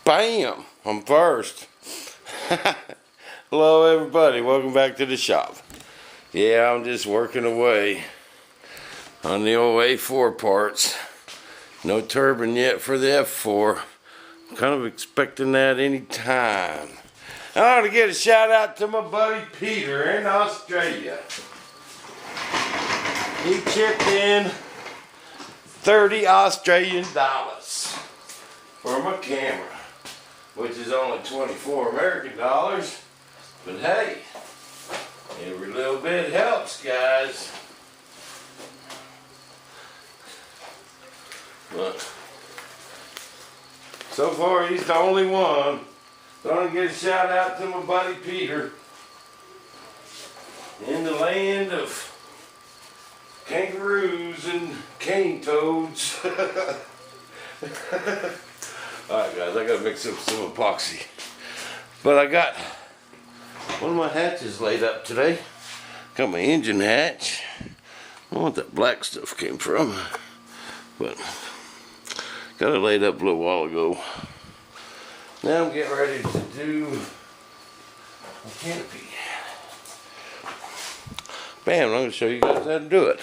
Bam! I'm first. Hello everybody, welcome back to the shop. Yeah, I'm just working away on the old A-4 parts. No turbine yet for the F4. I'm kind of expecting that any time. I want to get a shout out to my buddy Peter in Australia. He chipped in 30 Australian dollars for my camera, which is only 24 American dollars. But hey, every little bit helps, guys. But so far, he's the only one. So I'm going to get a shout out to my buddy Peter in the land of kangaroos and cane toads. Alright guys, I gotta mix up some epoxy. But I got one of my hatches laid up today. Got my engine hatch. I don't know what that black stuff came from, but got it laid up a little while ago. Now I'm getting ready to do a canopy. Bam, I'm going to show you guys how to do it.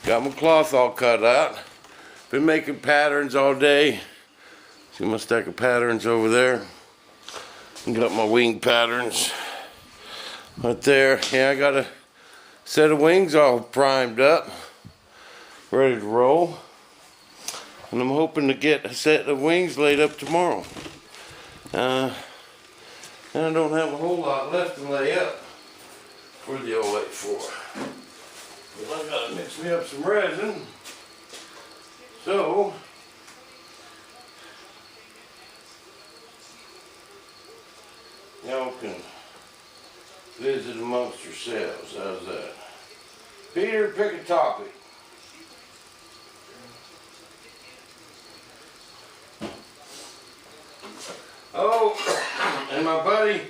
Got my cloth all cut out. Been making patterns all day. See my stack of patterns over there? Got my wing patterns right there. Yeah, I got a set of wings all primed up, ready to roll. And I'm hoping to get a set of wings laid up tomorrow. And I don't have a whole lot left to lay up for the old A-4. But I gotta mix me up some resin. So y'all can visit amongst yourselves. How's that? Peter, pick a topic. Oh, and my buddy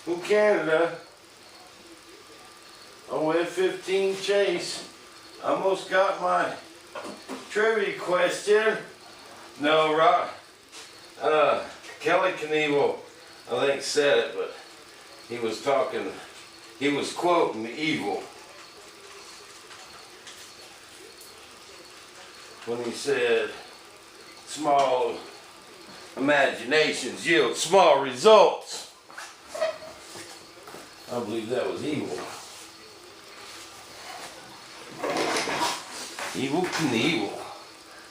from Canada, F-15 Chase, almost got my trivia question. No, Kelly Knievel, I think said it, but he was quoting evil when he said small imaginations yield small results. I believe that was evil. Evil Knievel.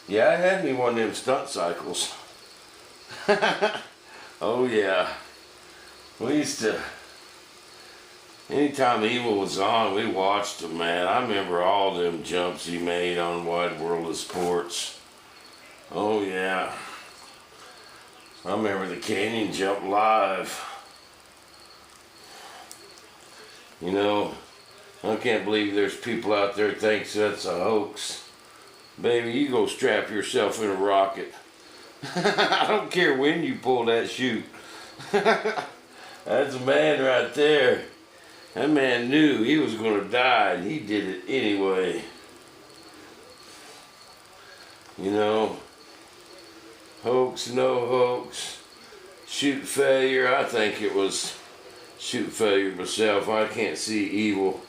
Yeah, I had me one of them stunt cycles. Oh yeah. We used to, anytime Evil was on, we watched him, man. I remember all them jumps he made on Wide World of Sports. Oh yeah. I remember the canyon jump live. You know, I can't believe there's people out there that thinks that's a hoax. Baby, you go strap yourself in a rocket. I don't care when you pull that chute. That's a man right there. That man knew he was going to die, and he did it anyway. You know, hoax, no hoax, chute failure. I think it was chute failure myself. I can't see evil,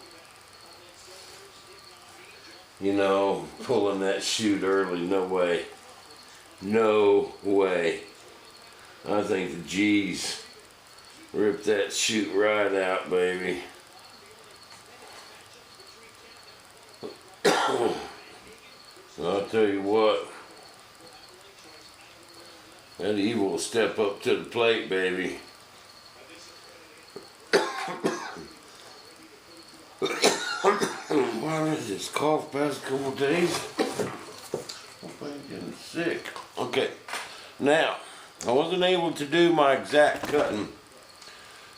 you know, pulling that chute early. No way. No way. I think the G's ripped that chute right out, baby. So I'll tell you what, that evil will step up to the plate, baby. Why is this cough past a couple of days? I'm getting sick. Okay, now, I wasn't able to do my exact cutting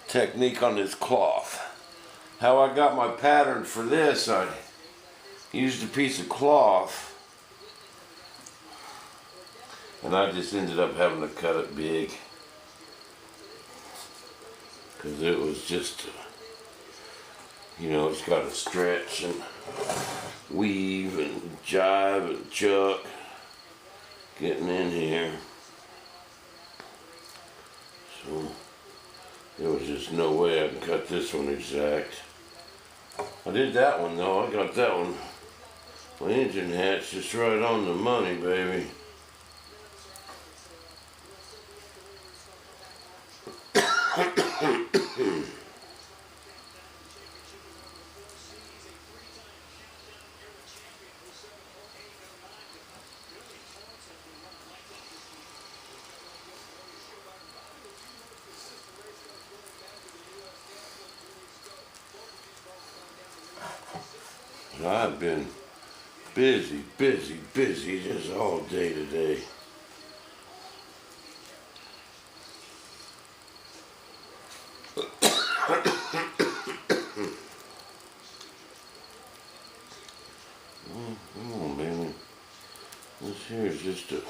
technique on this cloth. How I got my pattern for this, I used a piece of cloth and I just ended up having to cut it big because it was just, you know, it's got to stretch and weave and jive and chuck getting in here. So there was just no way I can cut this one exact. I did that one though. I got that one. My engine hatch just right on the money, baby. I've been busy just all day today. Come on, baby. This here is just a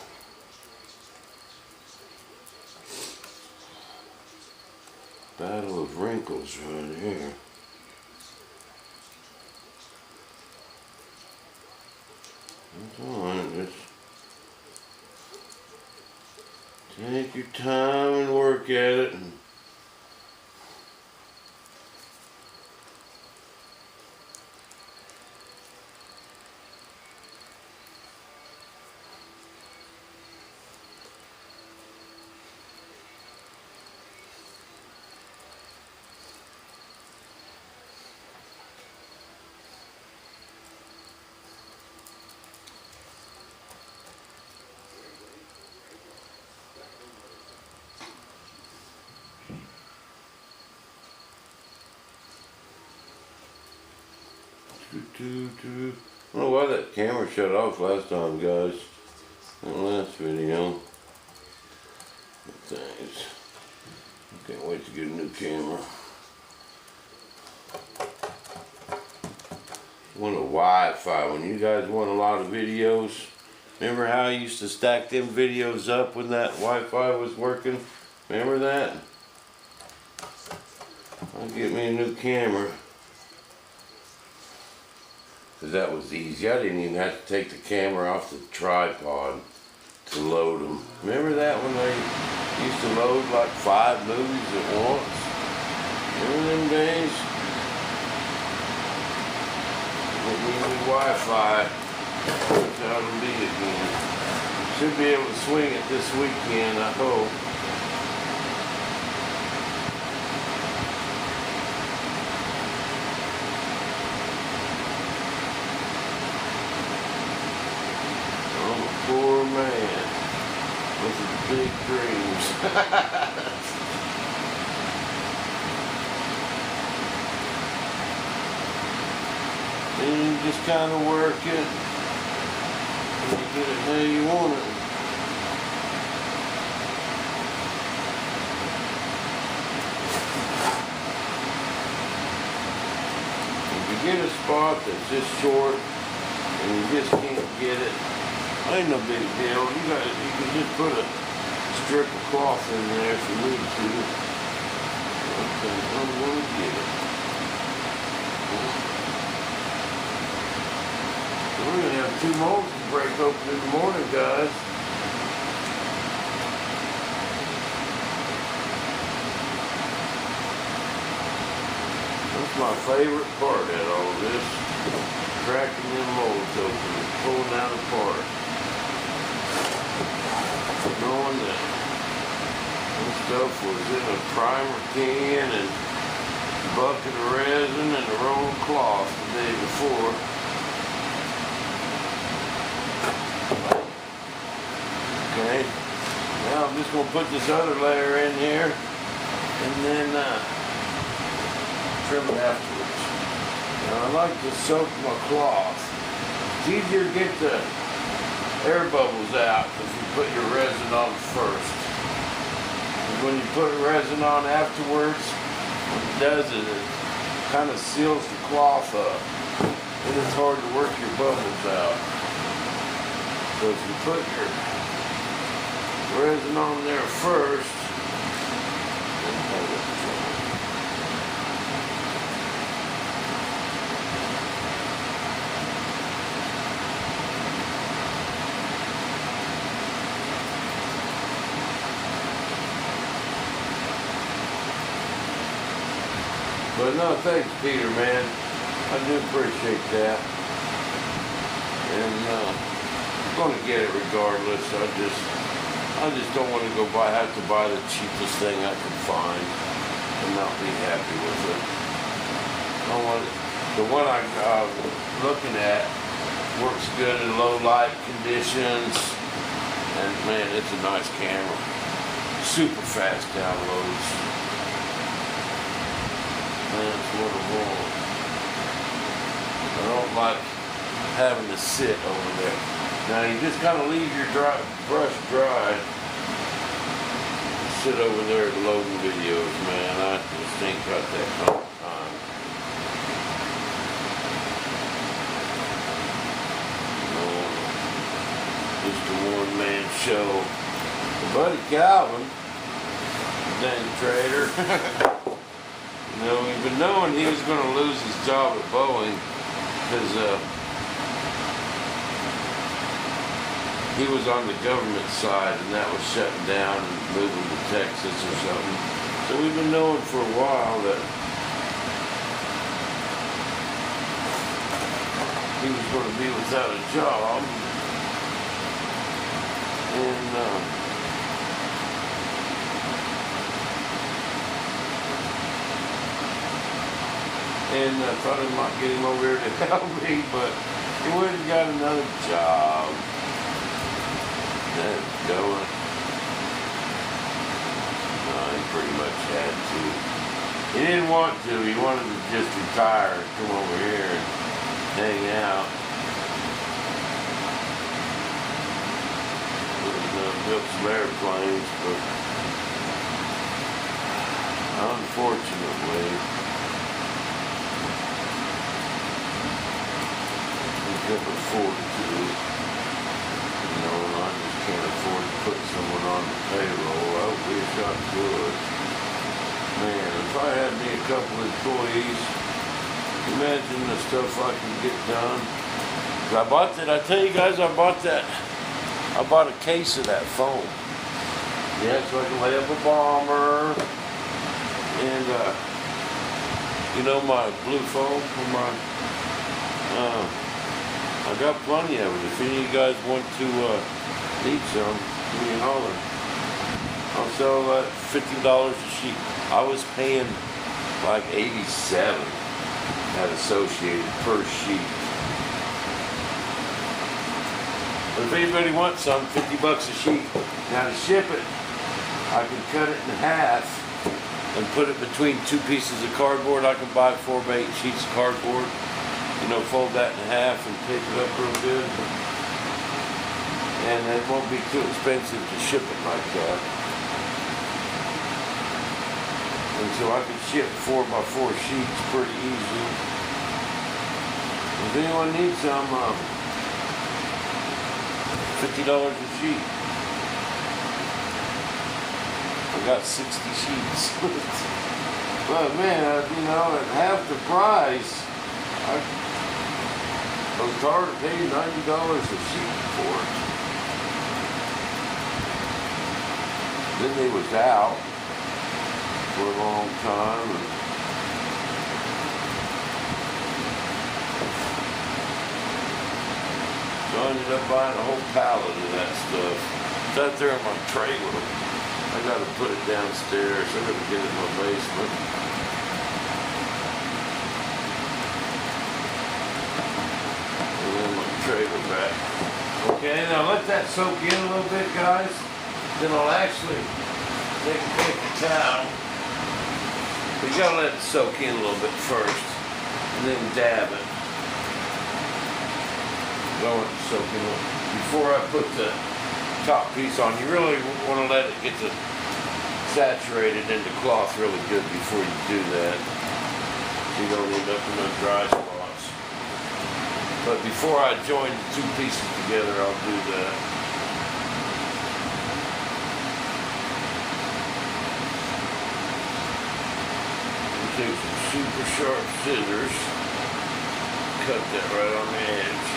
battle of wrinkles right here. That's alright, just take your time and work at it. I don't know why that camera shut off last time, guys. In the last video. Thanks. I can't wait to get a new camera. Want a Wi-Fi. When you guys want a lot of videos, remember how I used to stack them videos up when that Wi-Fi was working? Remember that? I'll get me a new camera. Because that was easy. I didn't even have to take the camera off the tripod to load them. Remember that when they used to load like 5 movies at once? Remember them days? Get me new Wi-Fi. That's how it'll be again. Should be able to swing it this weekend, I hope. Poor man with his big dreams. And you just kind of work it and you get it how you want it. If you get a spot that's just short and you just can't get it, ain't no big deal. You can just put a strip of cloth in there if you need to. Okay, I'm gonna get it. We're gonna have 2 molds to break open in the morning, guys. That's my favorite part of all this. Cracking them molds open and pulling that apart. Knowing that this stuff was in a primer can and a bucket of resin and a roll of cloth the day before. Okay, now I'm just going to put this other layer in here and then trim it afterwards. Now I like to soak my cloth. It's easier to get the air bubbles out if you put your resin on first. And when you put resin on afterwards, what it does is it kind of seals the cloth up. And it's hard to work your bubbles out. So if you put your resin on there first, But no, thanks, Peter, man. I do appreciate that. And I'm gonna get it regardless. I just don't want to have to buy the cheapest thing I can find and not be happy with it. I want the one I'm looking at works good in low light conditions, and man, it's a nice camera. Super fast downloads. That's what I want. I don't like having to sit over there. Now you just gotta leave your brush dry. Sit over there loading videos, man. I just ain't got that kind of time. Just a one-man show. My buddy Calvin, dang trader. You know, we've been knowing he was going to lose his job at Boeing because he was on the government side and that was shutting down and moving to Texas or something. So we've been knowing for a while that he was going to be without a job. And I thought I might get him over here to help me, but he went and got another job. That's going. No, he pretty much had to. He didn't want to. He wanted to just retire and come over here and hang out. Built some airplanes, but unfortunately, we couldn't afford to. You know, and I just can't afford to put someone on the payroll. I wish I could. Man, if I had me a couple of employees, imagine the stuff I can get done. I bought that. I tell you guys, I bought a case of that foam. Yeah, so I can lay up a bomber. And, you know, my blue foam for my, I got plenty of it. If any of you guys want to need some, give me a holler. I'll sell that $50 a sheet. I was paying like $87 at Associated per sheet. But if anybody wants some, $50 a sheet. Now to ship it, I can cut it in half and put it between two pieces of cardboard. I can buy 4 by 8 sheets of cardboard. You know, fold that in half and tape it up real good. And it won't be too expensive to ship it like that. And so I can ship 4 by 4 sheets pretty easy. If anyone needs some, $50 a sheet. I got 60 sheets. But man, you know, at half the price, I was tired of paying $90 a sheet for it. Then they was out for a long time. So I ended up buying a whole pallet of that stuff. It's out there in my trailer. I gotta put it downstairs. I gotta get it in my basement. And then my trailer back. Okay, now let that soak in a little bit, guys. Then I'll actually take a paper towel. But you gotta let it soak in a little bit first. And then dab it. I want to soak in it. Before I put the top piece on, you really want to let it get saturated in the cloth really good before you do that. You don't end up in those dry spots. But before I join the two pieces together, I'll do that. Take some super sharp scissors, cut that right on the edge.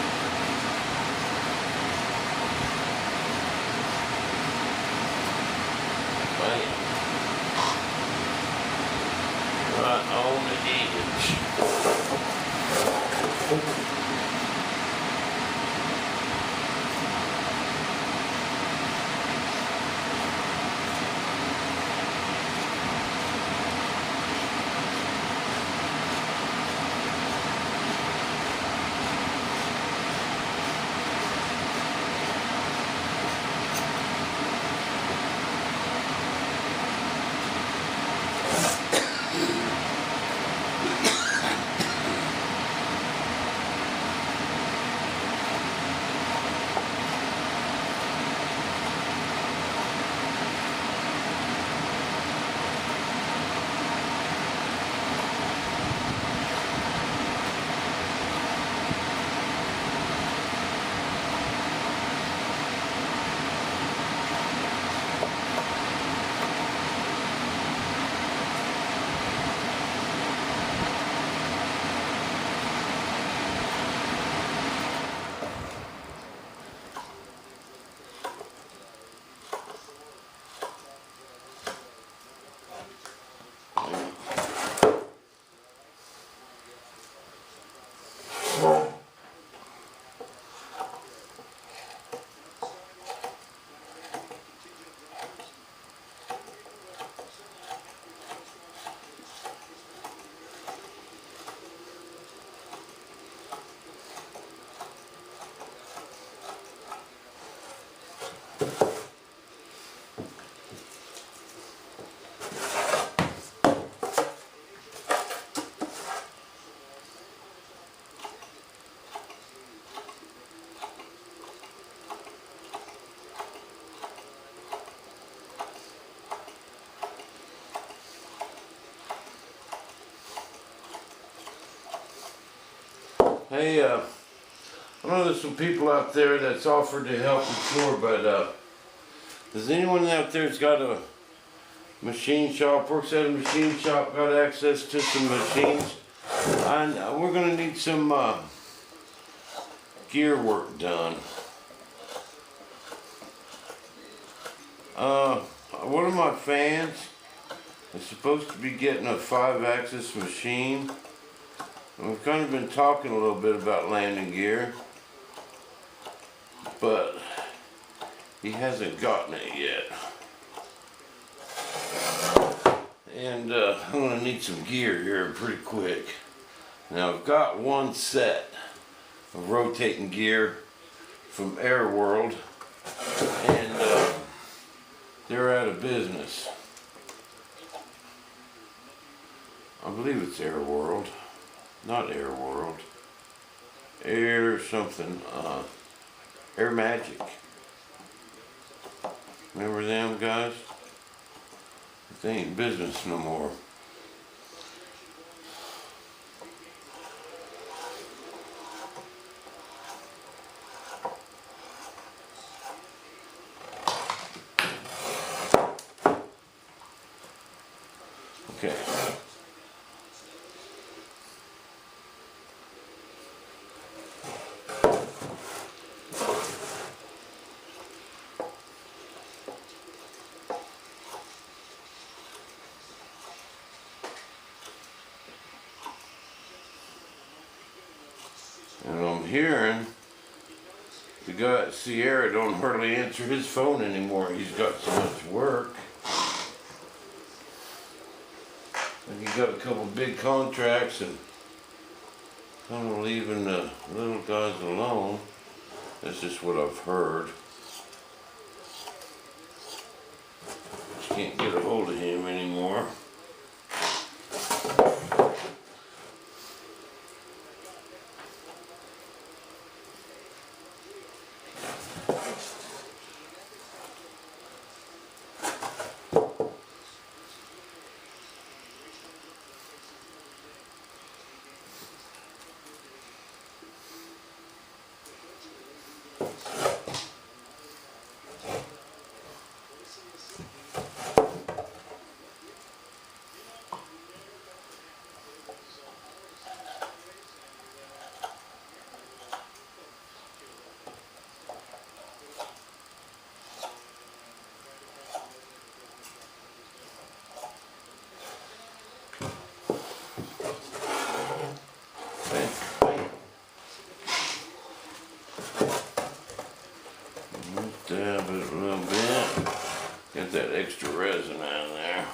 Right on the edge. inch. Hey, I know there's some people out there that's offered to help with tour, but does anyone out there that's got a machine shop, works at a machine shop, got access to some machines? We're gonna need some gear work done. One of my fans is supposed to be getting a 5-axis machine. And we've kind of been talking a little bit about landing gear, but he hasn't gotten it yet. And I'm gonna need some gear here pretty quick. Now I've got one set of rotating gear from Air World, and they're out of business. I believe it's Air World, not Air World. Air something, Air Magic. Remember them guys? They ain't in business no more. Okay. And I'm hearing the guy at Sierra don't hardly answer his phone anymore. He's got so much work. And he got a couple big contracts and kind of leaving the little guys alone. That's just what I've heard. Just can't get a hold of him anymore. extra resin out of there.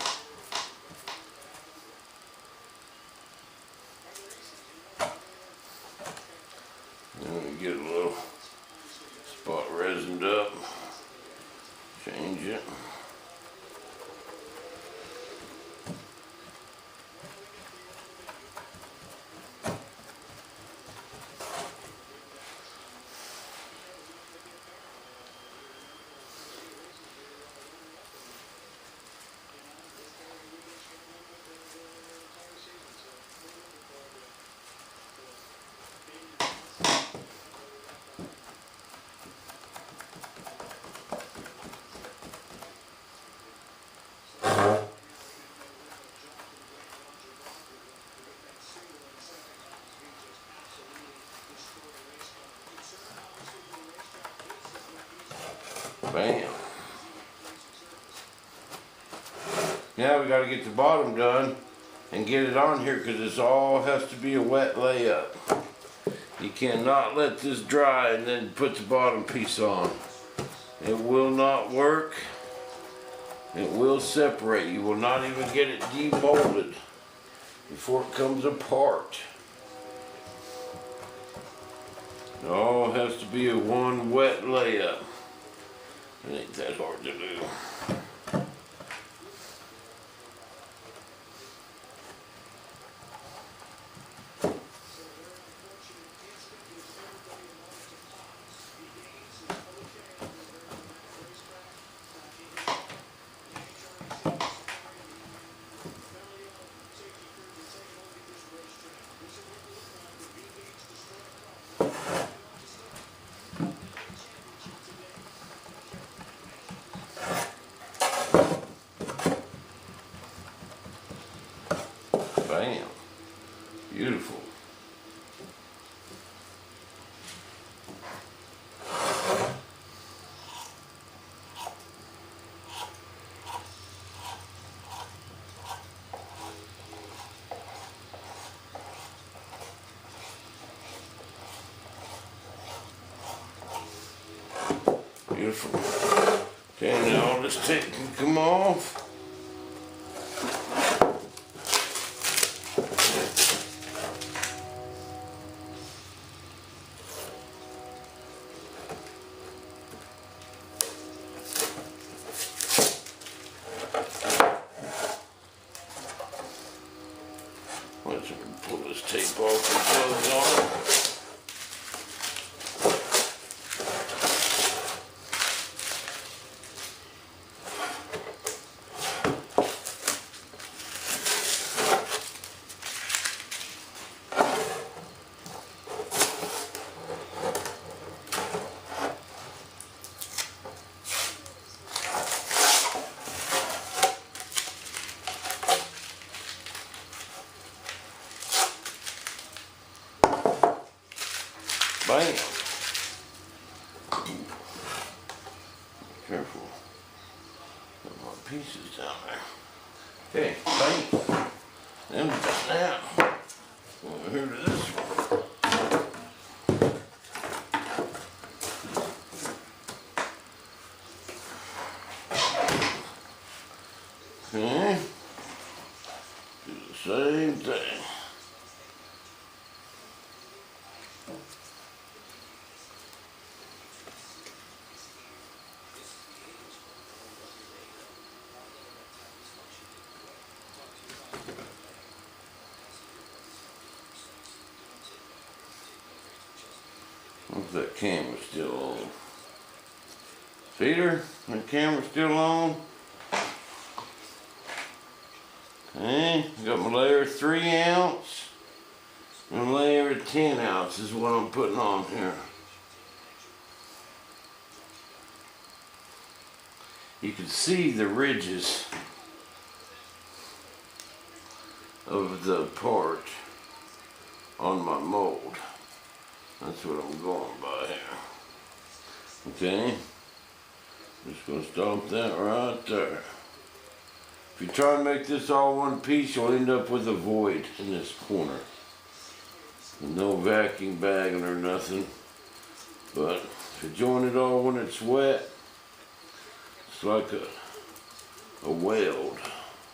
And we get a little spot resined up. Change it. Bam. Now we got to get the bottom done and get it on here because this all has to be a wet layup. You cannot let this dry and then put the bottom piece on. It will not work. It will separate. You will not even get it demolded before it comes apart. It all has to be a one wet layup. It ain't that hard to do. Bam. Beautiful. Beautiful. Okay, now all this tape can come off. Let's pull this tape off and close on it. Bam. Careful. Got more pieces down there. Okay, bam. Then we got now. Over here to this one. Okay. Do the same thing. What's that camera still on? Feeder, that camera still on. Okay, got my layer of 3 ounce and a layer of 10 ounce is what I'm putting on here. You can see the ridges of the part on my mold. That's what I'm going by here. Okay, just gonna stop that right there. If you try and make this all one piece, you'll end up with a void in this corner. With no vacuum bagging or nothing. But if you join it all when it's wet, it's like a a weld.